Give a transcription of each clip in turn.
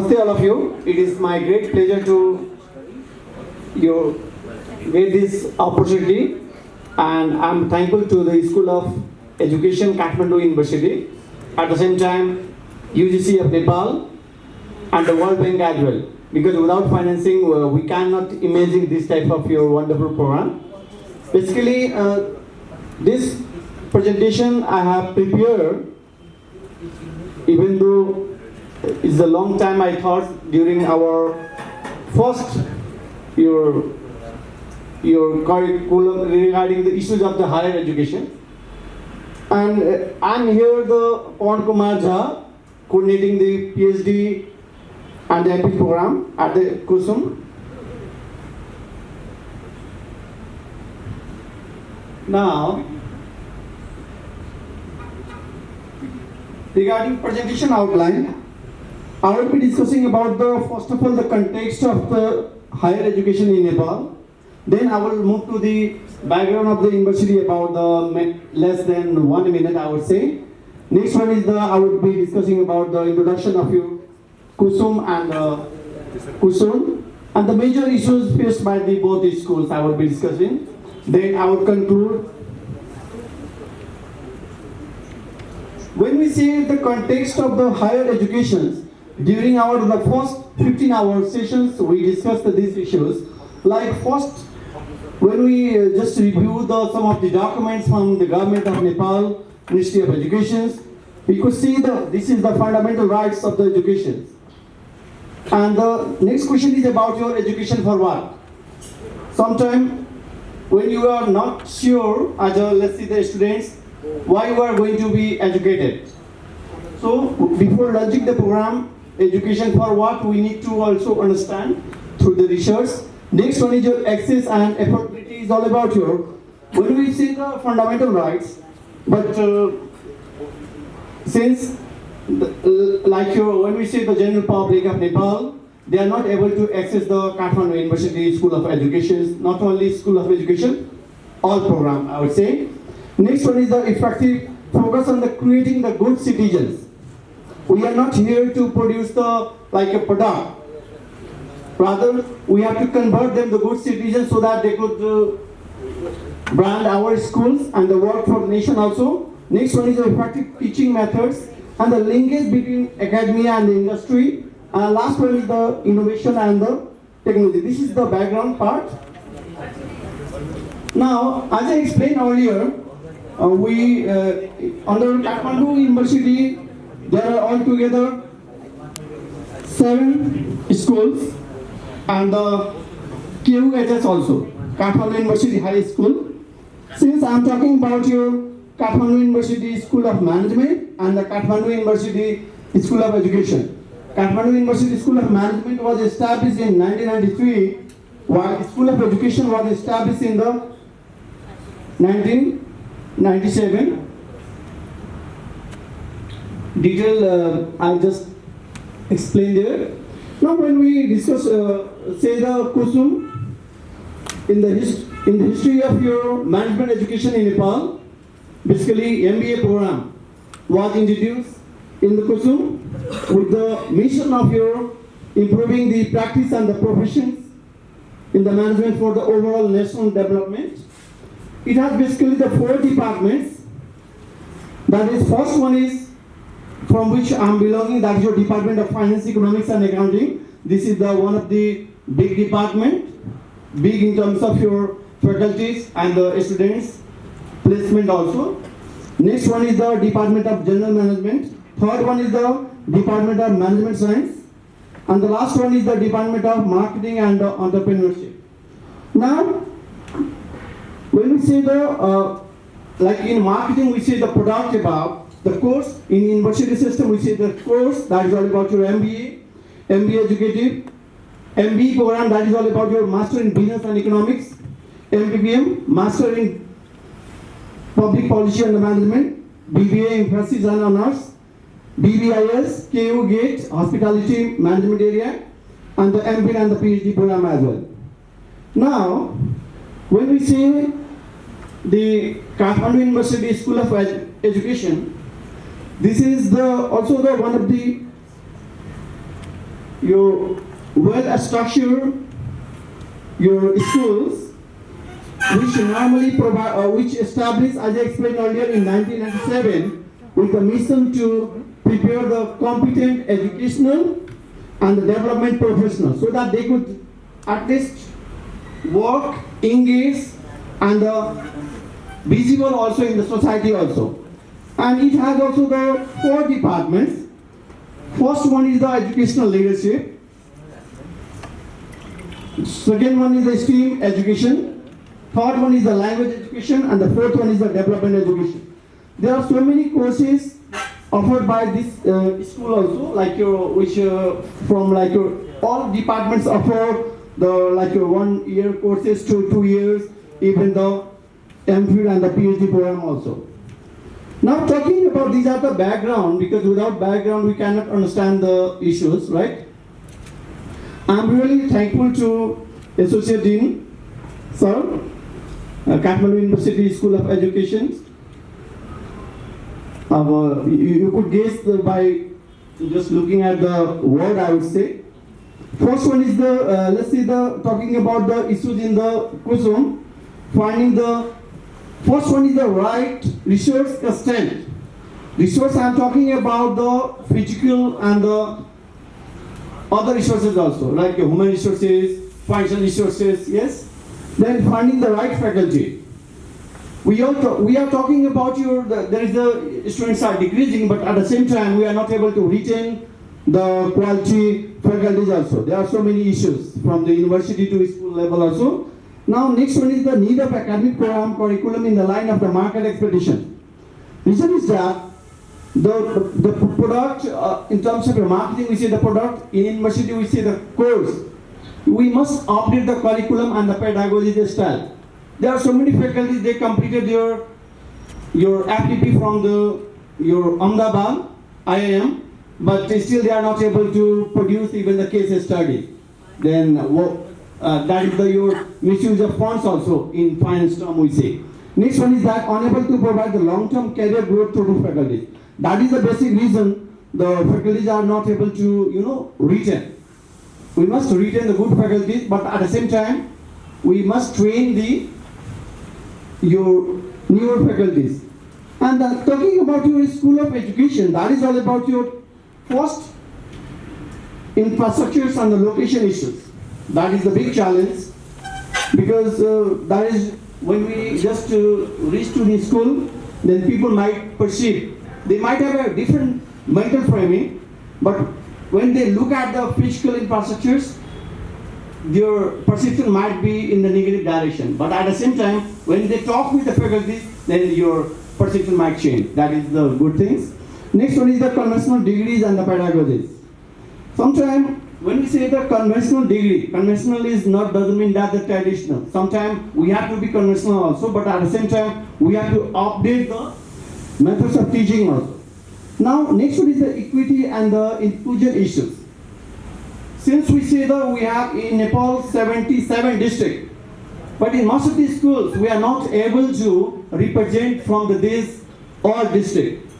Namaste all of you. It is my great pleasure to get this opportunity, and I'm thankful to the School of Education Kathmandu University, at the same time UGC of Nepal and the World Bank as well, because without financing we cannot imagine this type of your wonderful program. Basically this presentation I have prepared, even though it's a long time. I thought during our first your curriculum regarding the issues of the higher education, and I'm here the Pawan Kumar Jha, coordinating the PhD and the MP program at the Kusum. Now, regarding presentation outline, I will be discussing about first of all the context of the higher education in Nepal. Then I will move to the background of the university about the less than 1 minute, I would say. Next one is I would be discussing about the introduction of your Kusum and Kusum and the major issues faced by both these schools I will be discussing. Then I will conclude. When we say the context of the higher education, during the first 15-hour sessions, we discussed these issues. Like first, when we just review some of the documents from the government of Nepal, Ministry of Education, we could see this is the fundamental rights of the education. And the next question is about your education for what? Sometimes when you are not sure as let's say the students, why you are going to be educated. So before launching the program, education for what, we need to also understand through the research. Next one is your access and affordability is all about when we say the fundamental rights, but since when we say the general public of Nepal, they are not able to access the Kathmandu University School of Education, not only School of Education, all program I would say. Next one is the effective focus on creating the good citizens. We are not here to produce a product. Rather, we have to convert them to good citizens so that they could brand our schools and the work for the nation also. Next one is the effective teaching methods and the linkage between academia and the industry. And last one is the innovation and the technology. This is the background part. Now, as I explained earlier, we under Kathmandu University, there are altogether 7 schools and the KUHS also, Kathmandu University High School. Since I am talking about your Kathmandu University School of Management and the Kathmandu University School of Education. Kathmandu University School of Management was established in 1993, while School of Education was established in the 1997. Detail I just explained there. Now when we discuss say the Kusum, in the history of your management education in Nepal, basically MBA program was introduced in the Kusum with the mission of your improving the practice and the professions in the management for the overall national development. It has basically the 4 departments. That is, first one is from which I am belonging, that is your Department of Finance, Economics and Accounting. This is one of the big department, big in terms of your faculties and the students placement also. Next one is the Department of General Management. Third one is the Department of Management Science. And the last one is the Department of Marketing and Entrepreneurship. Now, when we say like in marketing, we say the product about the course. In university system, we say the course, that is all about your MBA, MBA Executive, MBE program, that is all about your Master in Business and Economics, MBBM, Master in Public Policy and Management, BBA Emphasis and Honors, BBIS, KU Gate, Hospitality Management Area, and the MPhil and the PhD program as well. Now, when we say the Kathmandu University School of Education, this is also one of the your well-structured your schools, which normally provide, which established, as I explained earlier, in 1997, with the mission to prepare the competent educational and the development professionals, so that they could at least work, engage, and visible also in the society also. And it has also the 4 departments. First one is the educational leadership. Second one is the STEAM education. Third one is the language education, and the fourth one is the development education. There are so many courses offered by this school also, like your from like your all departments offer the like your 1 year courses to 2 years, even the MPhil and the PhD program also. Now talking about these are the background, because without background we cannot understand the issues, right? I'm really thankful to Associate Dean, Sir, Kathmandu University School of Education. You could guess by just looking at the word, I would say. First one is the, let's see, the talking about the issues in the Kusum, finding the, first one is the right resource constant. Resource, I'm talking about the physical and the other resources also, like human resources, financial resources, yes. Then finding the right faculty. We are talking about there is the students are decreasing, but at the same time we are not able to retain the quality faculties also. There are so many issues from the university to school level also. Now next one is the need of academic program curriculum in the line of the market expectation. Reason is that the product, in terms of your marketing we say the product, in university we say the course. We must update the curriculum and the pedagogy style. There are so many faculties, they completed your FTP from your Ahmedabad IIM, but still they are not able to produce even the case study. Then that is your misuse of funds also in finance term we say. Next one is that unable to provide the long-term career growth to the faculties. That is the basic reason the faculties are not able to retain. We must retain the good faculties, but at the same time we must train your newer faculties. And talking about your school of education, that is all about your first infrastructures and the location issues. That is the big challenge, because that is when we just reach to the school, then people might perceive, they might have a different mental framing, but when they look at the physical infrastructures, their perception might be in the negative direction. But at the same time, when they talk with the faculty, then your perception might change. That is the good things. Next one is the conventional degrees and the pedagogies. Sometimes when we say the conventional degree, conventional doesn't mean that the traditional. Sometimes we have to be conventional also, but at the same time we have to update the methods of teaching also. Now next one is the equity and the inclusion issues. Since we say that we have in Nepal 77 districts, but in most of these schools we are not able to represent from these all districts.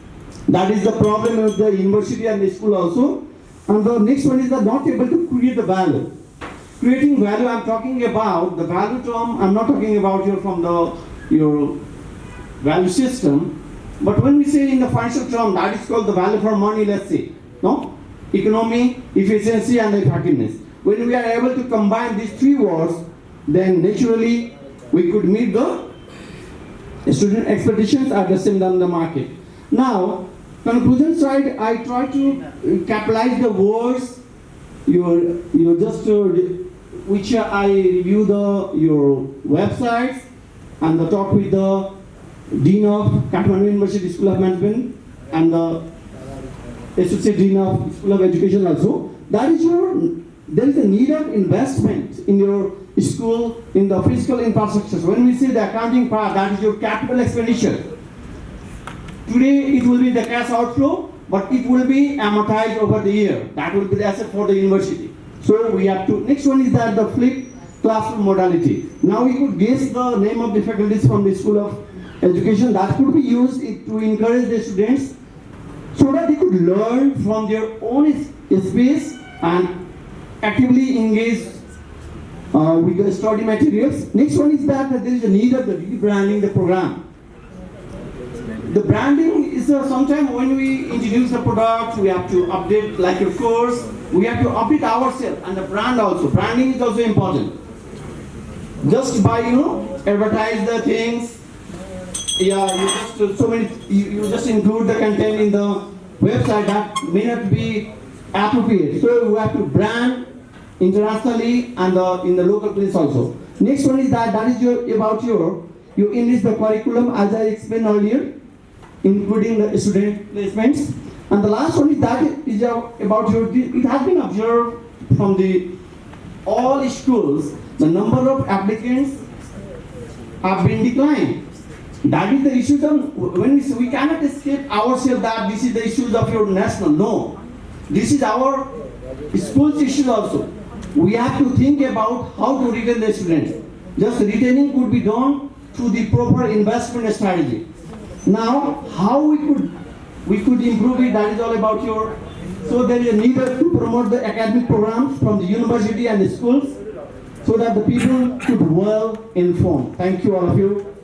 That is the problem with the university and the school also. And the next one is the not able to create the value. Creating value, I'm talking about the value term. I'm not talking about your value system. But when we say in the financial term, that is called the value for money, let's say. No? Economy, efficiency, and effectiveness. When we are able to combine these 3 words, then naturally we could meet the student expectations at the same time in the market. Now, conclusion side, I try to capitalize the words which I review your websites and the talk with the Dean of Kathmandu University School of Management and the Associate Dean of School of Education also. There is a need of investment in your school in the physical infrastructure. When we say the accounting part, that is your capital expenditure. Today it will be the cash outflow, but it will be amortized over the year. That will be the asset for the university. So we have to, next one is that the flipped classroom modality. Now we could guess the name of the faculties from the School of Education that could be used to encourage the students so that they could learn from their own space and actively engaged with the study materials. Next one is that there is a need of the rebranding the program. The branding is sometimes when we introduce the product, we have to update, like of course, we have to update ourselves and the brand also. Branding is also important. Just by advertise the things, yeah, you just include the content in the website that may not be appropriate. So we have to brand internationally and in the local place also. Next one is that is you enrich the curriculum as I explained earlier, including the student placements. And the last one is about it has been observed from all schools, the number of applicants have been declined. That is the issue. When we cannot escape ourselves that this is the issues of your national. No, this is our school's issues also. We have to think about how to retain the students. Just retaining could be done through the proper investment strategy. Now, how we could improve it, that is all about your. So there is a need to promote the academic programs from the university and the schools so that the people could well informed. Thank you all of you.